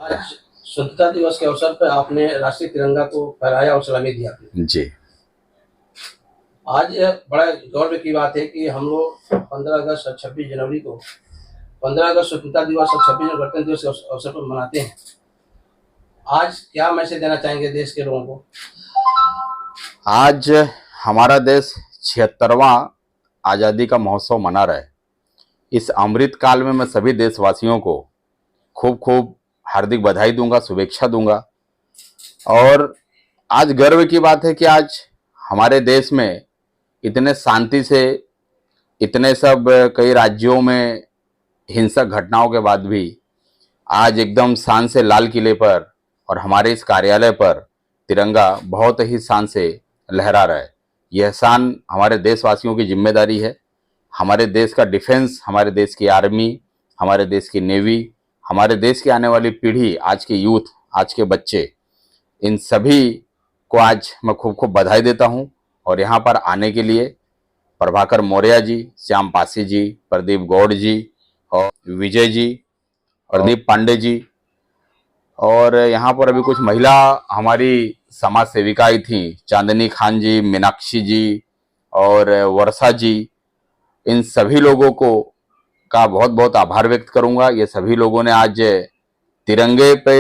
आज स्वतंत्रता दिवस के अवसर पर आपने राष्ट्रीय तिरंगा को फहराया और सलामी दी आपने। जी। आज यह बड़ा गौरव की बात है कि हम लोग 15 अगस्त और 26 जनवरी को 15 अगस्त स्वतंत्रता दिवस और 26 जनवरी गणतंत्र दिवस के अवसर पर मनाते हैं। आज क्या मैसेज देना चाहेंगे देश के लोगों को? आज हमारा देश 76वां आज़ादी का महोत्सव मना रहा है। इस अमृत काल में मैं सभी देशवासियों को खूब खूब हार्दिक बधाई दूंगा, शुभेच्छा दूंगा। और आज गर्व की बात है कि आज हमारे देश में इतने शांति से, इतने सब कई राज्यों में हिंसक घटनाओं के बाद भी आज एकदम शान से लाल किले पर और हमारे इस कार्यालय पर तिरंगा बहुत ही शान से लहरा रहा है। यह शान हमारे देशवासियों की जिम्मेदारी है। हमारे देश का डिफेंस, हमारे देश की आर्मी, हमारे देश की नेवी, हमारे देश की आने वाली पीढ़ी, आज के यूथ, आज के बच्चे, इन सभी को आज मैं खूब खूब बधाई देता हूं। और यहाँ पर आने के लिए प्रभाकर मौर्य जी, श्याम पासी जी, प्रदीप गौड़ जी और विजय जी, प्रदीप पांडे जी, और यहाँ पर अभी कुछ महिला हमारी समाज सेविका आई थी, चांदनी खान जी, मीनाक्षी जी और वर्षा जी। इन सभी लोगों को का बहुत बहुत आभार व्यक्त करूंगा। ये सभी लोगों ने आज तिरंगे पे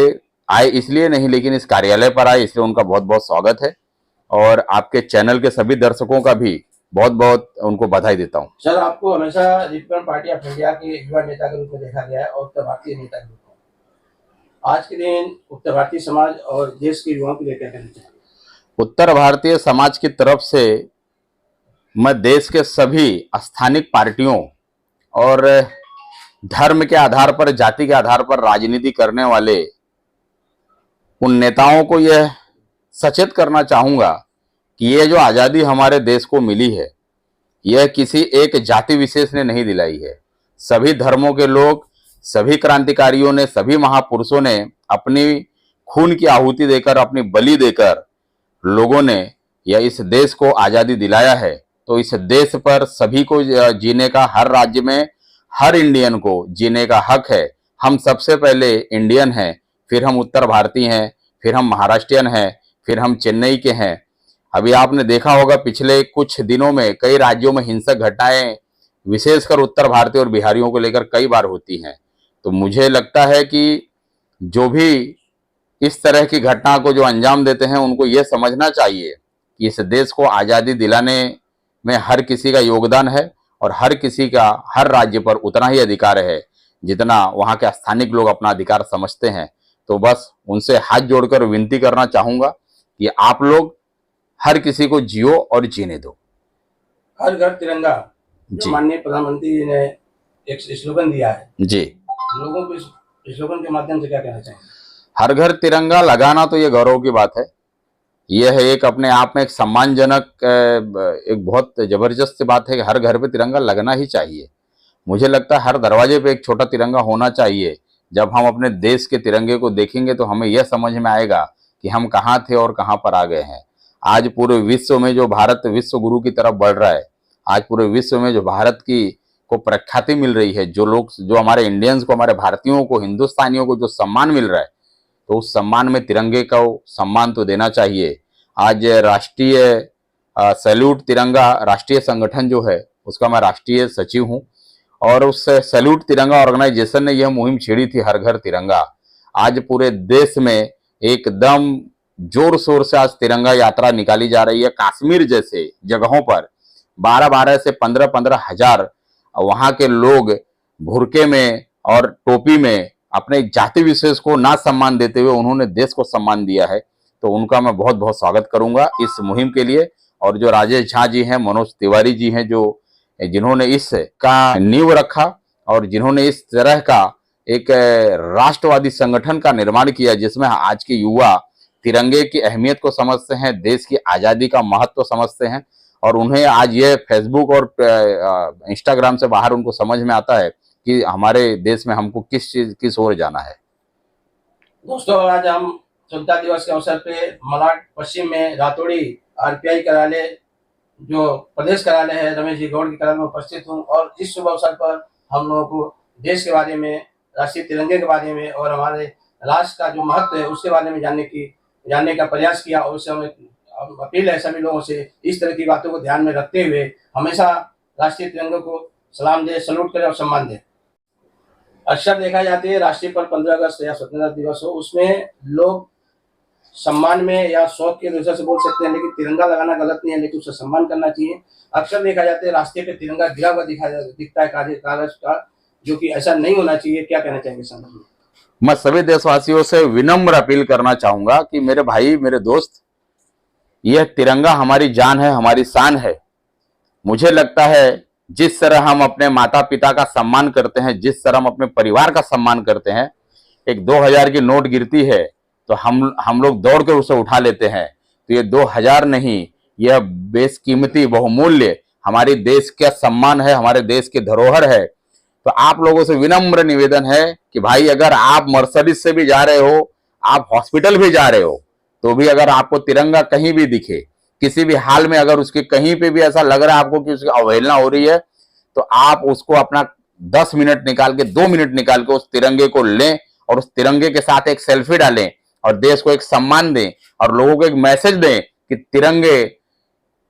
आए इसलिए नहीं, लेकिन इस कार्यालय पर आए, इसलिए उनका बहुत बहुत स्वागत है। और आपके चैनल के सभी दर्शकों का भी बहुत बहुत उनको बधाई देता हूं। सर, आपको हमेशा रिपब्लिकन पार्टी ऑफ इंडिया के युवा नेता के रूप में देखा गया है और उत्तर भारतीय नेता के रूप में। आज के दिन उत्तर भारतीय समाज और देश के युवाओं के लिए क्या कहना चाहिए? उत्तर भारतीय समाज की तरफ से मैं देश के सभी स्थानिक पार्टियों और धर्म के आधार पर, जाति के आधार पर राजनीति करने वाले उन नेताओं को यह सचेत करना चाहूंगा कि ये जो आज़ादी हमारे देश को मिली है, यह किसी एक जाति विशेष ने नहीं दिलाई है। सभी धर्मों के लोग, सभी क्रांतिकारियों ने, सभी महापुरुषों ने अपनी खून की आहुति देकर, अपनी बलि देकर लोगों ने यह इस देश को आज़ादी दिलाया है। तो इस देश पर सभी को जीने का, हर राज्य में हर इंडियन को जीने का हक है। हम सबसे पहले इंडियन हैं, फिर हम उत्तर भारतीय हैं, फिर हम महाराष्ट्रियन हैं, फिर हम चेन्नई के हैं। अभी आपने देखा होगा पिछले कुछ दिनों में कई राज्यों में हिंसक घटनाएं विशेषकर उत्तर भारतीय और बिहारियों को लेकर कई बार होती हैं। तो मुझे लगता है कि जो भी इस तरह की घटना को जो अंजाम देते हैं, उनको ये समझना चाहिए कि इस देश को आज़ादी दिलाने में हर किसी का योगदान है और हर किसी का हर राज्य पर उतना ही अधिकार है जितना वहाँ के स्थानिक लोग अपना अधिकार समझते हैं। तो बस उनसे हाथ जोड़कर विनती करना चाहूंगा कि आप लोग हर किसी को जियो और जीने दो। हर घर तिरंगा जो जी माननीय प्रधानमंत्री जी ने एक स्लोगन दिया है, जी, लोगों को इस स्लोगन के माध्यम से क्या कहना चाहेंगे? हर घर तिरंगा लगाना तो ये गौरव की बात है। यह है एक अपने आप में एक सम्मानजनक, एक बहुत जबरदस्त बात है कि हर घर पे तिरंगा लगना ही चाहिए। मुझे लगता है हर दरवाजे पे एक छोटा तिरंगा होना चाहिए। जब हम अपने देश के तिरंगे को देखेंगे तो हमें यह समझ में आएगा कि हम कहाँ थे और कहाँ पर आ गए हैं। आज पूरे विश्व में जो भारत विश्व गुरु की तरफ बढ़ रहा है, आज पूरे विश्व में जो भारत की को प्रख्याति मिल रही है, जो लोग, जो हमारे इंडियंस को, हमारे भारतीयों को, हिंदुस्तानियों को जो सम्मान मिल रहा है, तो उस सम्मान में तिरंगे का सम्मान तो देना चाहिए। आज राष्ट्रीय सैल्यूट तिरंगा राष्ट्रीय संगठन जो है, उसका मैं राष्ट्रीय सचिव हूँ और उस सैल्यूट तिरंगा ऑर्गेनाइजेशन ने यह मुहिम छेड़ी थी, हर घर तिरंगा। आज पूरे देश में एकदम जोर शोर से आज तिरंगा यात्रा निकाली जा रही है। कश्मीर जैसे जगहों पर 12-12 से 15-15 हजार वहां के लोग भुरके में और टोपी में अपने जाति विशेष को ना सम्मान देते हुए उन्होंने देश को सम्मान दिया है। तो उनका मैं बहुत बहुत स्वागत करूंगा इस मुहिम के लिए। और जो राजेश झा जी हैं, मनोज तिवारी जी हैं, जो जिन्होंने इस का नींव रखा और जिन्होंने इस तरह का एक राष्ट्रवादी संगठन का निर्माण किया, जिसमें आज के युवा तिरंगे की अहमियत को समझते हैं, देश की आज़ादी का महत्व समझते हैं और उन्हें आज ये फेसबुक और इंस्टाग्राम से बाहर उनको समझ में आता है कि हमारे देश में हमको किस ओर जाना है। दोस्तों, आज हम स्वतंत्रता दिवस के अवसर पे मलाड पश्चिम में रातोड़ी आरपीआई कार्यालय, जो प्रदेश कार्यालय है, रमेश जी गौड़ के कार्यालय में उपस्थित हूँ और इस शुभ अवसर पर हम लोगों को देश के बारे में, राष्ट्रीय तिरंगे के बारे में और हमारे राष्ट्र का जो महत्व है उसके बारे में जानने का प्रयास किया। और उससे हमें अपील है सभी लोगों से इस तरह की बातों को ध्यान में रखते हुए हमेशा राष्ट्रीय तिरंगे को सलाम दे, सल्यूट करें और सम्मान दें। अक्सर देखा जाता है राष्ट्रीय पर्व 15 अगस्त या स्वतंत्रता दिवस हो, उसमें लोग सम्मान में या शौक के वजह से बोल सकते हैं, लेकिन तिरंगा लगाना गलत नहीं है, लेकिन उसका सम्मान करना चाहिए। अक्सर देखा जाता है रास्ते पे तिरंगा गिरा हुआ दिखता है कागज का, जो कि ऐसा नहीं होना चाहिए। क्या कहना चाहेंगे संदर्भ में? मैं सभी देशवासियों से विनम्र अपील करना चाहूंगा कि मेरे भाई, मेरे दोस्त, यह तिरंगा हमारी जान है, हमारी शान है। मुझे लगता है जिस तरह हम अपने माता पिता का सम्मान करते हैं, जिस तरह हम अपने परिवार का सम्मान करते हैं, एक 2000 की नोट गिरती है तो हम लोग दौड़ कर उसे उठा लेते हैं। तो ये 2000 नहीं, यह बेशकीमती बहुमूल्य हमारे देश का सम्मान है, हमारे देश की धरोहर है। तो आप लोगों से विनम्र निवेदन है कि भाई, अगर आप मर्सिडीज से भी जा रहे हो, आप हॉस्पिटल भी जा रहे हो, तो भी अगर आपको तिरंगा कहीं भी दिखे, किसी भी हाल में अगर उसके कहीं पे भी ऐसा लग रहा है आपको कि उसकी अवहेलना हो रही है, तो आप उसको अपना 10 मिनट निकाल के, 2 मिनट निकाल के उस तिरंगे को लें और उस तिरंगे के साथ एक सेल्फी डालें और देश को एक सम्मान दें और लोगों को एक मैसेज दें कि तिरंगे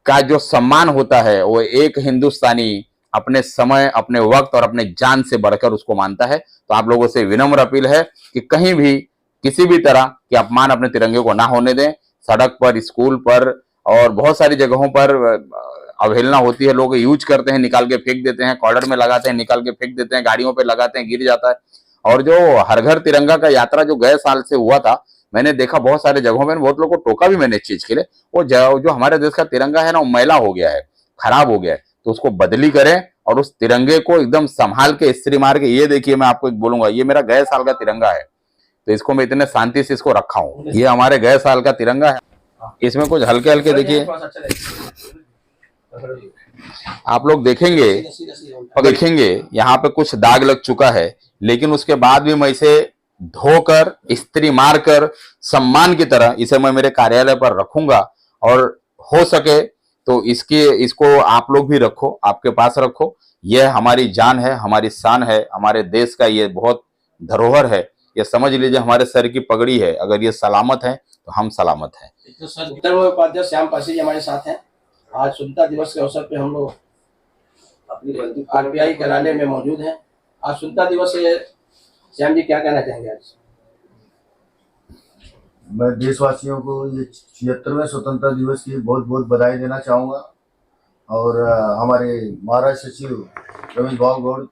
का जो सम्मान होता है वो एक हिंदुस्तानी अपने समय, अपने वक्त और अपने जान से बढ़कर उसको मानता है। तो आप लोगों से विनम्र अपील है कि कहीं भी किसी भी तरह के अपमान अपने तिरंगे को ना होने दें। सड़क पर, स्कूल पर और बहुत सारी जगहों पर अवहेलना होती है, लोग यूज करते हैं, निकाल के फेंक देते हैं, कॉर्डर में लगाते हैं, निकाल के फेंक देते हैं, गाड़ियों पे लगाते हैं, गिर जाता है। और जो हर घर तिरंगा का यात्रा जो गए साल से हुआ था, मैंने देखा बहुत सारे जगहों में, बहुत लोगों को टोका भी मैंने इस चीज के लिए। वो जो हमारे देश का तिरंगा है ना, वो मैला हो गया है, खराब हो गया है, तो उसको बदली करें और उस तिरंगे को एकदम संभाल के इस्त्री मार के, ये देखिए मैं आपको एक बोलूंगा, ये मेरा गए साल का तिरंगा है, तो इसको मैं इतने शांति से इसको रखा हूँ। ये हमारे गए साल का तिरंगा है, इसमें कुछ हल्के हल्के देखिए आप लोग देखेंगे यहाँ पे कुछ दाग लग चुका है, लेकिन उसके बाद भी मैं इसे धोकर, इस्त्री मारकर, सम्मान की तरह इसे मैं मेरे कार्यालय पर रखूंगा। और हो सके तो इसको आप लोग भी रखो, आपके पास रखो। यह हमारी जान है, हमारी शान है, हमारे देश का ये बहुत धरोहर है। ये समझ लीजिए हमारे सर की पगड़ी है, अगर ये सलामत है तो हम सलामत हैं। तो सर, उत्तर उपाध्याय श्याम पासी जी हमारे साथ हैं। आज स्वतंत्रता दिवस के अवसर पे हम लोग अपनी आरबीआई कार्यालय में मौजूद हैं। आज स्वतंत्रता दिवस है, श्याम जी क्या कहना चाहेंगे? आज मैं देशवासियों को ये 76वें स्वतंत्रता दिवस की बहुत बहुत बधाई देना चाहूँगा। और हमारे महाराष्ट्र सचिव रमेश भाऊ गौड़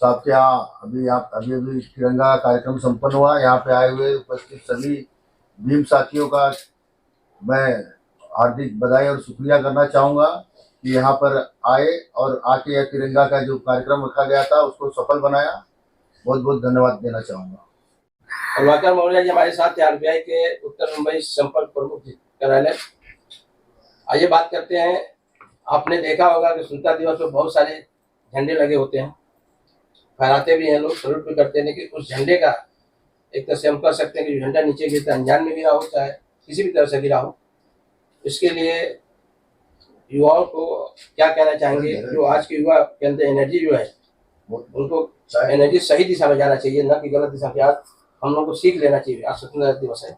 साहब के यहाँ अभी तिरंगा कार्यक्रम संपन्न हुआ। यहाँ पे आए हुए उपस्थित सभी भीम साथियों का मैं हार्दिक बधाई और शुक्रिया करना चाहूँगा कि यहाँ पर आए और आके यह तिरंगा का जो कार्यक्रम रखा गया था उसको सफल बनाया। बहुत बहुत धन्यवाद देना चाहूँगा। और वाकर मौर्य जी हमारे साथ हैं, आरबीआई के उत्तर मुंबई संपर्क प्रमुख कार्यालय। आइए बात करते हैं। आपने देखा होगा कि स्वतंत्रता दिवस पर बहुत सारे झंडे लगे होते हैं, फहराते भी हैं लोग, सल्यूट भी करते हैं, लेकिन उस झंडे का एक तरह से हम कह सकते हैं कि जो झंडा नीचे गिरता है, अनजान में गिरा हो चाहे किसी भी तरह से गिरा हो, इसके लिए युवाओं को क्या कहना चाहेंगे? जो आज के युवा के अंदर एनर्जी जो है, उनको एनर्जी सही दिशा में जाना चाहिए, न कि गलत दिशा में। आज हम लोग को सीख लेना चाहिए, आज स्वतंत्रता दिवस है।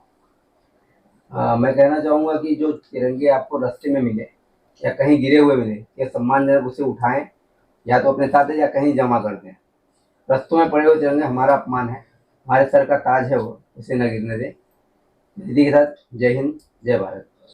मैं कहना चाहूँगा कि जो तिरंगे आपको रास्ते में मिले या कहीं गिरे हुए मिले, या सम्मानजनक उसे उठाएं, या तो अपने साथ या कहीं जमा कर दें। रास्तों में पड़े हुए तिरंगे हमारा अपमान है, हमारे सर का ताज है, वो उसे न गिरने दें। दीदी के साथ जय हिंद, जय भारत।